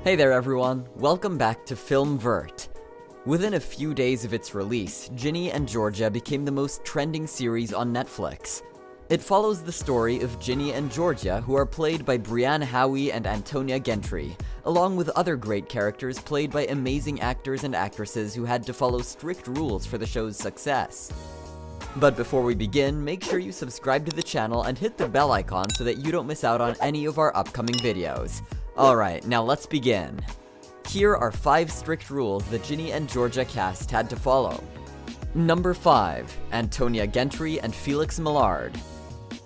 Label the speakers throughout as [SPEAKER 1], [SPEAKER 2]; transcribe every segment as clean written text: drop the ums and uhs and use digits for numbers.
[SPEAKER 1] Hey there everyone, welcome back to Film Vert. Within a few days of its release, Ginny and Georgia became the most trending series on Netflix. It follows the story of Ginny and Georgia, who are played by Brianne, Howie, and Antonia Gentry, along with other great characters played by amazing actors and actresses who had to follow strict rules for the show's success. But before we begin, make sure you subscribe to the channel and hit the bell icon so that you don't miss out on any of our upcoming videos. Alright, now let's begin. Here are 5 strict rules the Ginny and Georgia cast had to follow. Number 5. Antonia Gentry and Felix Mallard.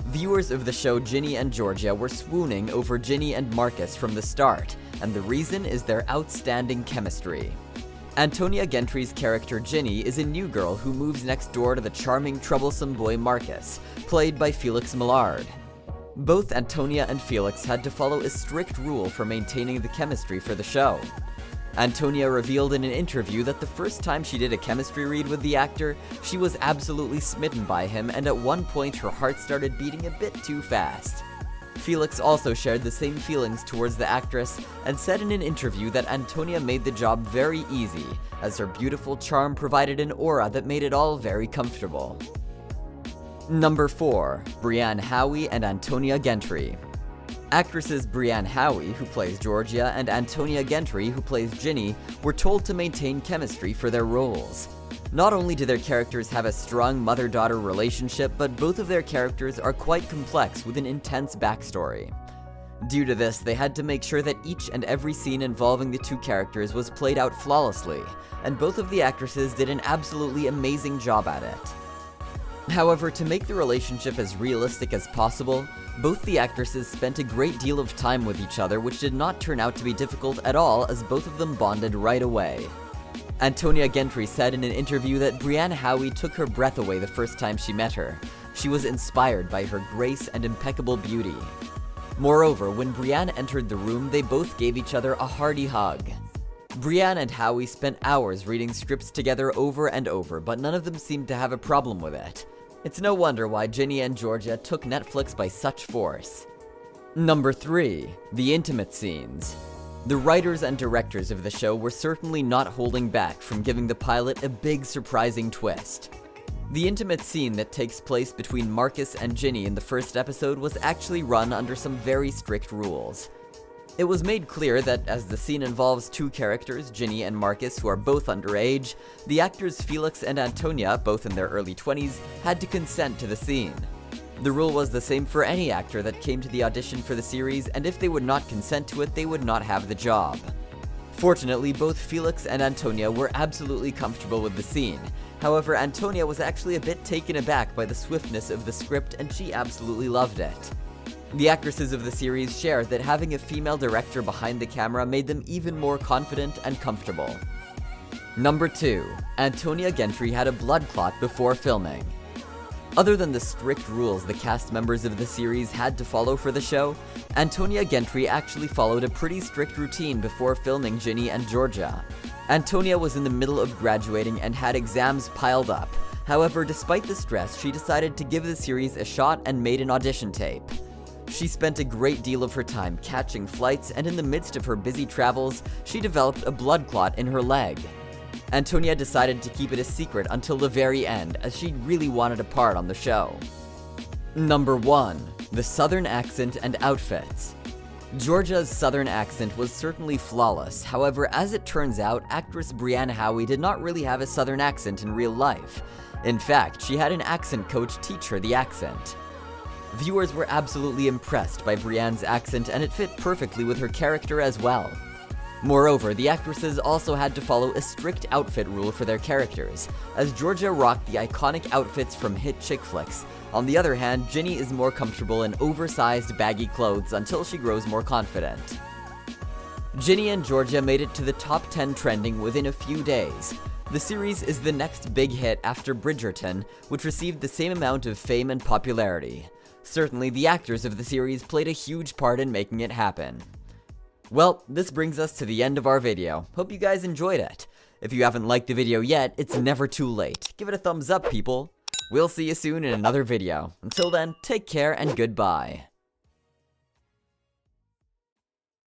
[SPEAKER 1] Viewers of the show Ginny and Georgia were swooning over Ginny and Marcus from the start, and the reason is their outstanding chemistry. Antonia Gentry's character Ginny is a new girl who moves next door to the charming, troublesome boy Marcus, played by Felix Millard. Both Antonia and Felix had to follow a strict rule for maintaining the chemistry for the show. Antonia revealed in an interview that the first time she did a chemistry read with the actor, she was absolutely smitten by him, and at one point her heart started beating a bit too fast. Felix also shared the same feelings towards the actress and said in an interview that Antonia made the job very easy, as her beautiful charm provided an aura that made it all very comfortable. Number 4. Brianne, Howie, and Antonia Gentry. Actresses Brianne Howie, who plays Georgia, and Antonia Gentry, who plays Ginny, were told to maintain chemistry for their roles. Not only do their characters have a strong mother-daughter relationship, but both of their characters are quite complex with an intense backstory. Due to this, they had to make sure that each and every scene involving the two characters was played out flawlessly, and both of the actresses did an absolutely amazing job at it. However, to make the relationship as realistic as possible, both the actresses spent a great deal of time with each other, which did not turn out to be difficult at all, as both of them bonded right away. Antonia Gentry said in an interview that Brianne Howie took her breath away the first time she met her. She was inspired by her grace and impeccable beauty. Moreover, when Brianne entered the room, they both gave each other a hearty hug. Brianne and Howie spent hours reading scripts together over and over, but none of them seemed to have a problem with it. It's no wonder why Ginny and Georgia took Netflix by such force. Number 3. The intimate scenes. The writers and directors of the show were certainly not holding back from giving the pilot a big surprising twist. The intimate scene that takes place between Marcus and Ginny in the first episode was actually run under some very strict rules. It was made clear that as the scene involves two characters, Ginny and Marcus, who are both underage, the actors Felix and Antonia, both in their early 20s, had to consent to the scene. The rule was the same for any actor that came to the audition for the series, and if they would not consent to it, they would not have the job. Fortunately, both Felix and Antonia were absolutely comfortable with the scene. However, Antonia was actually a bit taken aback by the swiftness of the script, and she absolutely loved it. The actresses of the series shared that having a female director behind the camera made them even more confident and comfortable. Number 2. Antonia Gentry had a blood clot before filming. Other than the strict rules the cast members of the series had to follow for the show, Antonia Gentry actually followed a pretty strict routine before filming Ginny and Georgia. Antonia was in the middle of graduating and had exams piled up. However, despite the stress, she decided to give the series a shot and made an audition tape. She spent a great deal of her time catching flights, and in the midst of her busy travels, she developed a blood clot in her leg. Antonia decided to keep it a secret until the very end, as she really wanted a part on the show. Number 1. The Southern accent and outfits. Georgia's Southern accent was certainly flawless. However, as it turns out, actress Brianne Howie did not really have a Southern accent in real life. In fact, she had an accent coach teach her the accent. Viewers were absolutely impressed by Brianne's accent, and it fit perfectly with her character as well. Moreover, the actresses also had to follow a strict outfit rule for their characters, as Georgia rocked the iconic outfits from hit chick flicks. On the other hand, Ginny is more comfortable in oversized, baggy clothes until she grows more confident. Ginny and Georgia made it to the top 10 trending within a few days. The series is the next big hit after Bridgerton, which received the same amount of fame and popularity. Certainly, the actors of the series played a huge part in making it happen. Well, this brings us to the end of our video. Hope you guys enjoyed it. If you haven't liked the video yet, it's never too late. Give it a thumbs up, people. We'll see you soon in another video. Until then, take care and goodbye.